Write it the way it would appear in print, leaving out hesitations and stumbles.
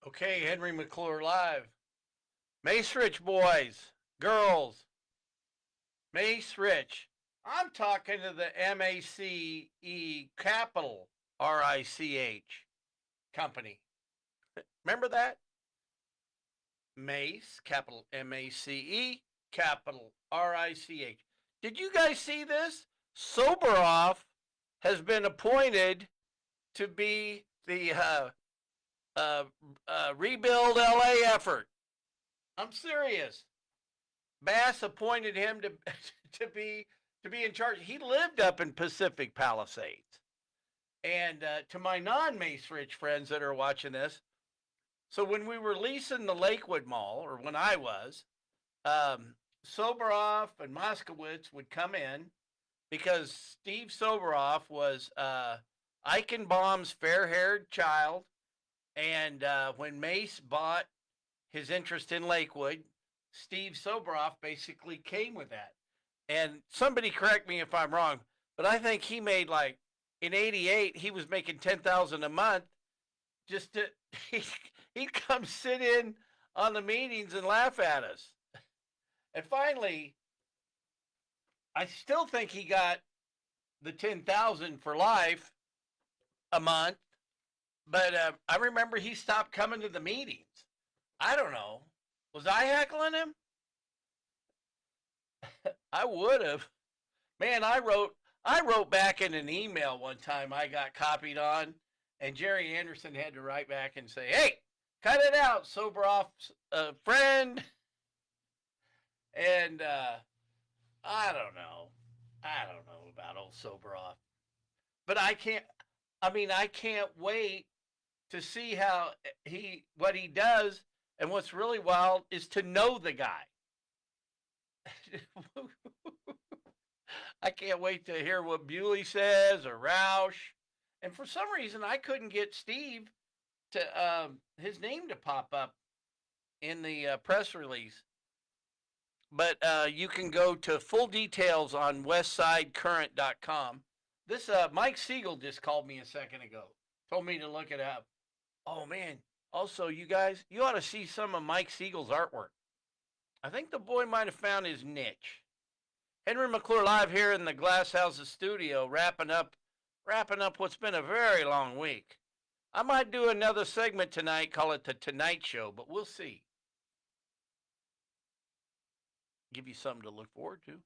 Okay, Henry McClure live. MaceRich boys, girls, MaceRich. I'm talking to the MACE Capital RICH company. Remember that? Mace, capital MACE, capital RICH. Did you guys see this? Soboroff has been appointed to be the uh, rebuild LA effort. I'm serious. Bass appointed him to to be to be in charge. He lived up in Pacific Palisades. And to my non-MaceRich friends that are watching this, so when we were leasing the Lakewood Mall, or when I was, Soboroff and Moskowitz would come in because Steve Soboroff was Icanbom's fair-haired child, and when Mace bought his interest in Lakewood, Steve Soboroff basically came with that. And somebody correct me if I'm wrong, but I think he made like in '88 he was making 10,000 a month just to he he'd come sit in on the meetings and laugh at us. And finally, I still think he got the 10,000 for life a month, but I remember he stopped coming to the meetings. I don't know. Was I heckling him? I would have. Man, I wrote back in an email one time I got copied on, and Jerry Anderson had to write back and say, "Hey, cut it out, Soboroff's friend." And I don't know. I don't know about old Soboroff, but I can't. I mean, I can't wait to see how what he does. And what's really wild is to know the guy. I can't wait to hear what Bewley says or Roush. And for some reason, I couldn't get Steve to his name to pop up in the press release. But you can go to full details on westsidecurrent.com. This Mike Siegel just called me a second ago, told me to look it up. Oh man! Also, you guys, you ought to see some of Mike Siegel's artwork. I think the boy might have found his niche. Henry McClure live here in the Glass Houses studio, wrapping up what's been a very long week. I might do another segment tonight, call it the Tonight Show, but we'll see. Give you something to look forward to.